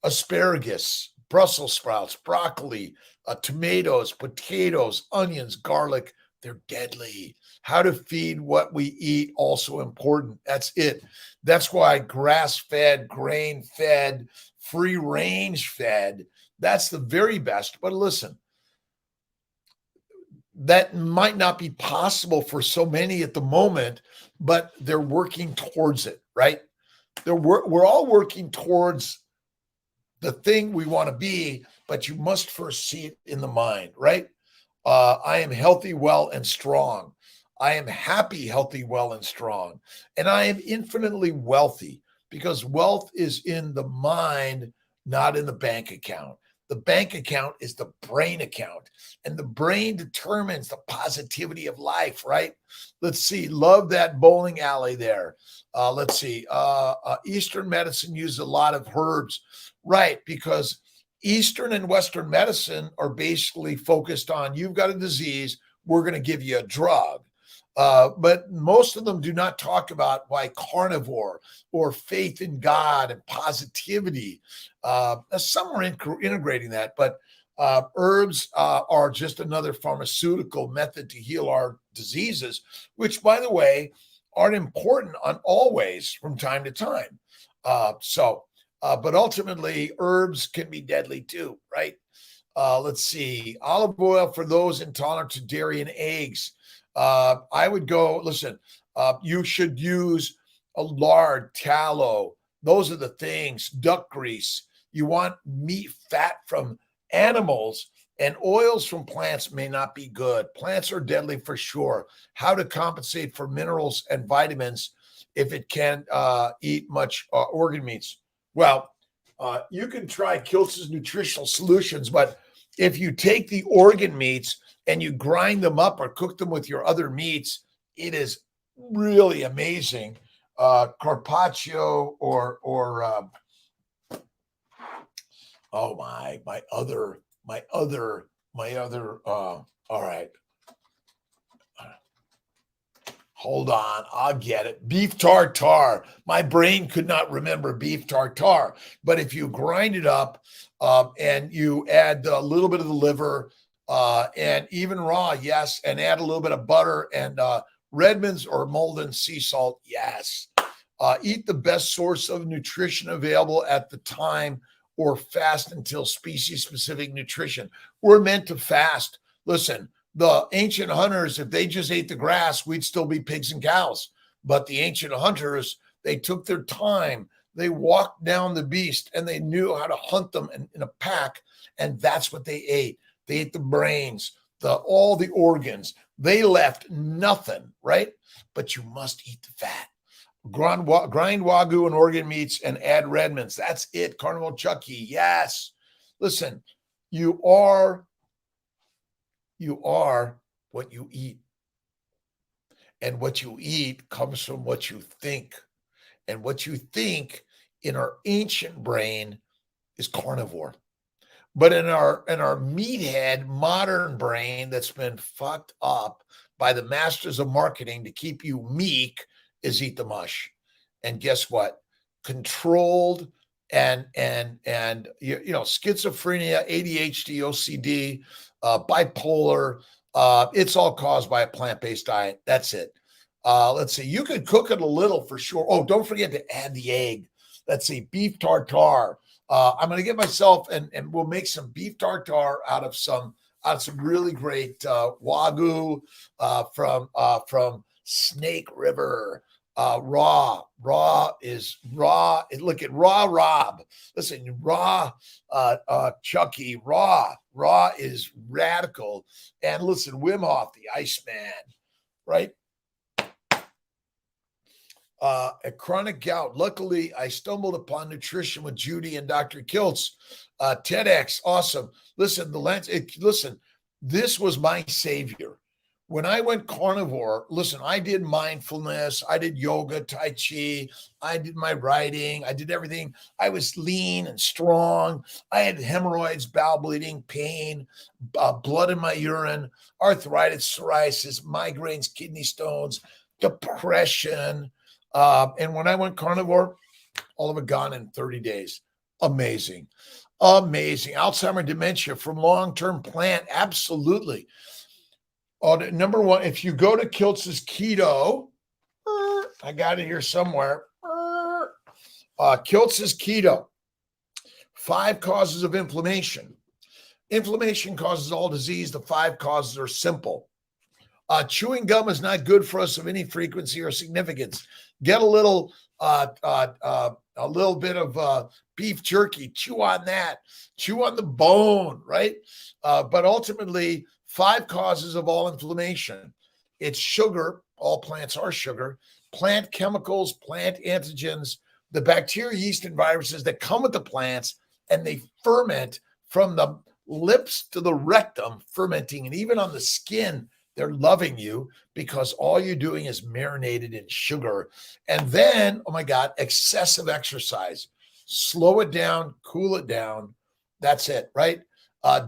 asparagus, Brussels sprouts, broccoli, tomatoes, potatoes, onions, garlic, they're deadly. How to feed what we eat, also important. That's it. That's why grass-fed, grain-fed, free-range fed, that's the very best. But listen, that might not be possible for so many at the moment, but they're working towards it, right? We're all working towards the thing we want to be, but you must first see it in the mind, right? I am healthy, well, and strong. I am happy, healthy, well, and strong. And I am infinitely wealthy, because wealth is in the mind, not in the bank account. The bank account is the brain account, and the brain determines the positivity of life, right? Let's see. Love that bowling alley there. Let's see. Eastern medicine uses a lot of herbs, right? Because Eastern and Western medicine are basically focused on, you've got a disease, we're going to give you a drug. But most of them do not talk about why carnivore or faith in God and positivity. Some are integrating that, but herbs are just another pharmaceutical method to heal our diseases, which, by the way, are important on always from time to time. But ultimately, herbs can be deadly too, right? Let's see. Olive oil for those intolerant to dairy and eggs. I would go, listen, you should use a lard, tallow. Those are the things. Duck grease. You want meat, fat from Animals and oils from plants may not be good. Plants are deadly for sure. How to compensate for minerals and vitamins if it can't eat much organ meats? Well, you can try Kiltz's nutritional solutions, but if you take the organ meats and you grind them up or cook them with your other meats, it is really amazing. Carpaccio or oh my other all right. Hold on, I'll get it. Beef tartare. My brain could not remember beef tartare, but if you grind it up and you add a little bit of the liver and even raw, yes, and add a little bit of butter and Redmond's or Malden sea salt, yes. Eat the best source of nutrition available at the time or fast until species-specific nutrition. We're meant to fast. Listen, the ancient hunters, if they just ate the grass, we'd still be pigs and cows. But the ancient hunters, they took their time. They walked down the beast and they knew how to hunt them in a pack. And that's what they ate. They ate the brains, all the organs. They left nothing, right? But you must eat the fat. Grind Wagyu and organ meats and add Redmonds. That's it. Carnival Chucky. Yes. Listen, you are what you eat. And what you eat comes from what you think. And what you think in our ancient brain is carnivore. But in our meathead modern brain that's been fucked up by the masters of marketing to keep you meek is eat the mush. And guess what? Controlled and schizophrenia, ADHD, OCD, bipolar, it's all caused by a plant-based diet. That's it. Let's see. You could cook it a little for sure. Oh, don't forget to add the egg. Let's see. Beef tartare. I'm going to get myself and we'll make some beef tartare out of some really great Wagyu from Snake River. Raw is raw. Look at Raw Rob. Listen, Raw Chucky. Raw is radical. And listen, Wim Hof, the Iceman, right? A chronic gout. Luckily, I stumbled upon nutrition with Judy and Dr. Kiltz. TEDx, awesome. Listen, this was my savior. When I went carnivore, listen, I did mindfulness, I did yoga, Tai Chi, I did my writing, I did everything. I was lean and strong. I had hemorrhoids, bowel bleeding, pain, blood in my urine, arthritis, psoriasis, migraines, kidney stones, depression. And when I went carnivore, all of it gone in 30 days. Amazing. Alzheimer's, dementia from long-term plant. Absolutely. Number one, if you go to Kiltz's keto, I got it here somewhere. Kiltz's keto, 5 causes of inflammation. Inflammation causes all disease. The 5 causes are simple. Chewing gum is not good for us of any frequency or significance. Get a little bit of beef jerky. Chew on that. Chew on the bone, right? But ultimately, 5 causes of all inflammation. It's sugar. All plants are sugar. Plant chemicals, plant antigens, the bacteria, yeast, and viruses that come with the plants, and they ferment from the lips to the rectum, fermenting. And even on the skin, they're loving you because all you're doing is marinated in sugar. And then, oh my God, excessive exercise. Slow it down, cool it down. That's it, right?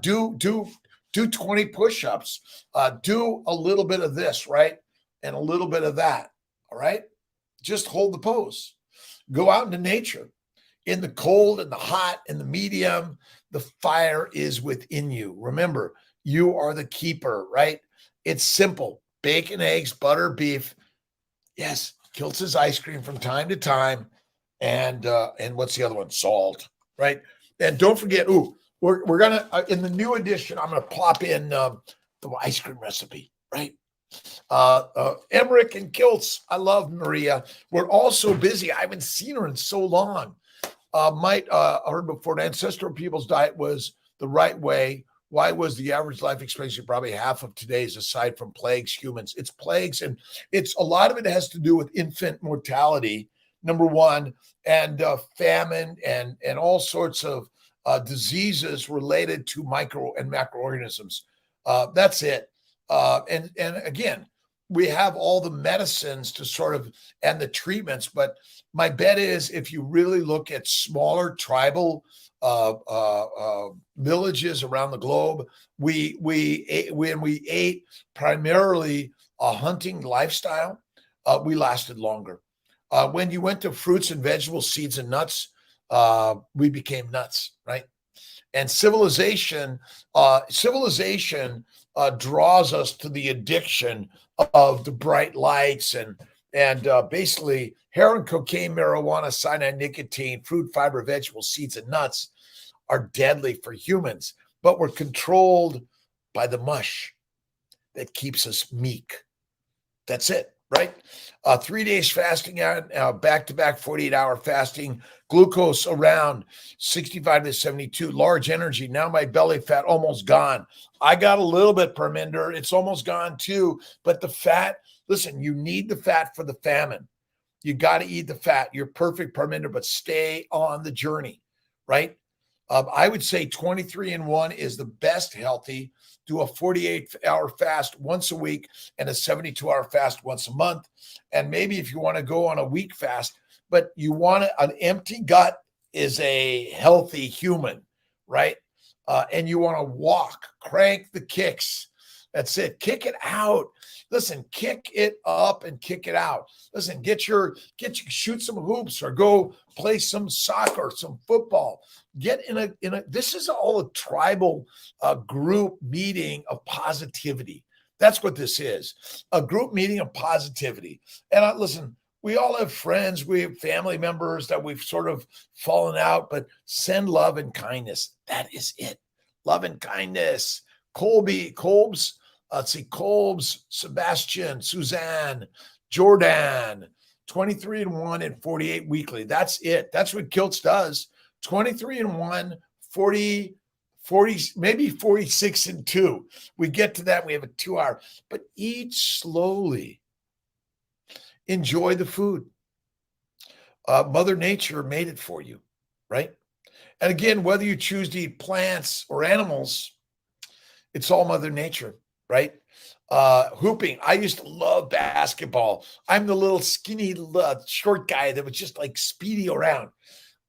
Do 20 push-ups, do a little bit of this, right? And a little bit of that, all right? Just hold the pose. Go out into nature. In the cold, in the hot, in the medium, the fire is within you. Remember, you are the keeper, right? It's simple. Bacon, eggs, butter, beef. Yes, Kiltz's ice cream from time to time. And what's the other one? Salt, right? And don't forget, we're gonna in the new edition, I'm gonna plop in the ice cream recipe, right? Emmerich and Kiltz. I love Maria. We're all so busy. I haven't seen her in so long. I heard before the ancestral people's diet was the the right way. Why was the average life expectancy probably half of today's, aside from plagues, humans? It's plagues, and it's a lot of it has to do with infant mortality, number one, and famine and all sorts of diseases related to micro and macroorganisms. That's it. And again, we have all the medicines to sort of and the treatments, but my bet is if you really look at smaller tribal villages around the globe, when we ate primarily a hunting lifestyle, we lasted longer. When you went to fruits and vegetables, seeds and nuts, we became nuts, right? And civilization draws us to the addiction of the bright lights and basically heroin, cocaine, marijuana, cyanide, nicotine, fruit, fiber, vegetables, seeds, and nuts are deadly for humans, but we're controlled by the mush that keeps us meek. That's it, right? 3 days fasting, back-to-back 48-hour fasting, glucose around 65 to 72, large energy. Now my belly fat almost gone. I got a little bit, Perminder. It's almost gone too. But the fat, listen, you need the fat for the famine. You got to eat the fat. You're perfect, Perminder, but stay on the journey, right? I would say 23-1 is the best healthy. Do a 48-hour fast once a week and a 72-hour fast once a month. And maybe if you want to go on a week fast, but you want an empty gut is a healthy human, right? And you want to walk, crank the kicks. That's it. Kick it out. Listen, kick it up and kick it out. Listen, shoot some hoops or go play some soccer, some football. Get in a. This is all a tribal group meeting of positivity. That's what this is, a group meeting of positivity. And listen, we all have friends, we have family members that we've sort of fallen out, but send love and kindness. That is it. Love and kindness. Kolbs, Sebastian, Suzanne, Jordan, 23-1 and 48 weekly. That's it. That's what Kiltz does. 23-1, 40, maybe 46-2. We get to that. We have a 2 hour, but eat slowly. Enjoy the food. Mother Nature made it for you, right? And again, whether you choose to eat plants or animals, it's all Mother Nature, right? Hooping. I used to love basketball. I'm the little skinny, short guy that was just like speedy around.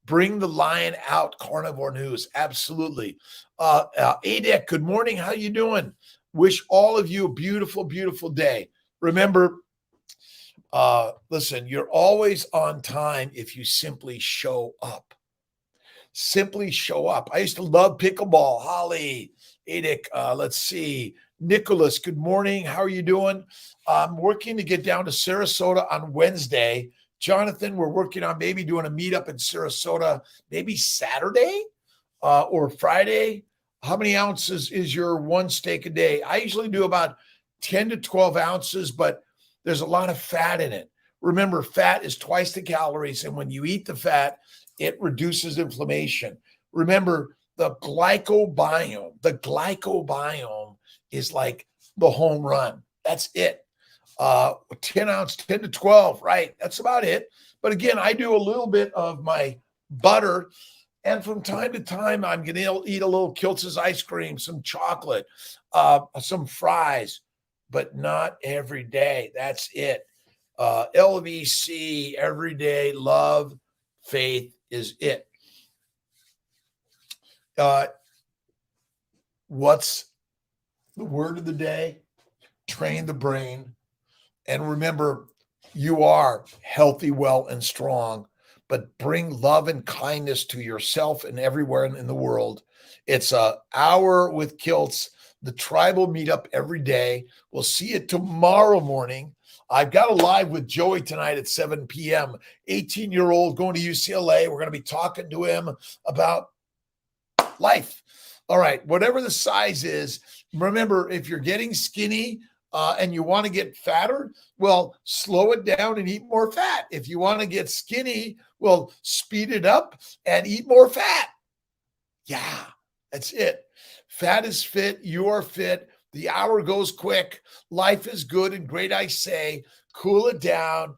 Bring the lion out, Carnivore News. Absolutely. Adek, good morning. How you doing? Wish all of you a beautiful, beautiful day. Remember, listen, you're always on time if you simply show up. Simply show up. I used to love pickleball. Holly, Adek, let's see. Nicholas, good morning. How are you doing? I'm working to get down to Sarasota on Wednesday. Jonathan, we're working on maybe doing a meetup in Sarasota, maybe Saturday or Friday. How many ounces is your one steak a day? I usually do about 10 to 12 ounces, but there's a lot of fat in it. Remember, fat is twice the calories, and when you eat the fat, it reduces inflammation. Remember, the glycobiome is like the home run. That's it. 10 to 12, right? That's about it. But again, I do a little bit of my butter, and from time to time, I'm going to eat a little Kiltz's ice cream, some chocolate, some fries, but not every day. That's it. LVC, every day, love, faith is it. What's the word of the day? Train the brain. And remember, you are healthy, well, and strong, but bring love and kindness to yourself and everywhere in the world. It's an hour with Kiltz, the tribal meetup every day. We'll see you tomorrow morning. I've got a live with Joey tonight at 7 p.m., 18-year-old going to UCLA. We're going to be talking to him about life. All right, whatever the size is, remember, if you're getting skinny, and you want to get fatter, well, slow it down and eat more fat. If you want to get skinny, well, speed it up and eat more fat. Yeah, that's it. Fat is fit. You are fit. The hour goes quick. Life is good and great, I say. Cool it down.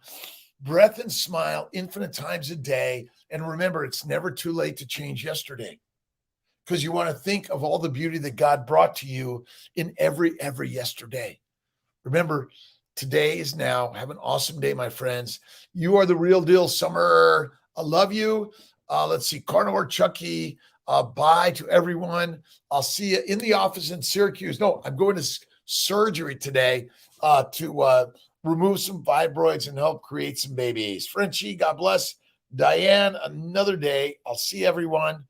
Breath and smile infinite times a day. And remember, it's never too late to change yesterday, because you want to think of all the beauty that God brought to you in every yesterday. Remember, today is now. Have an awesome day, my friends. You are the real deal, Summer. I love you. Let's see, Carnivore Chucky. Bye to everyone. I'll see you in the office in Syracuse. No, I'm going to surgery today to remove some fibroids and help create some babies. Frenchie, God bless. Diane, another day. I'll see everyone.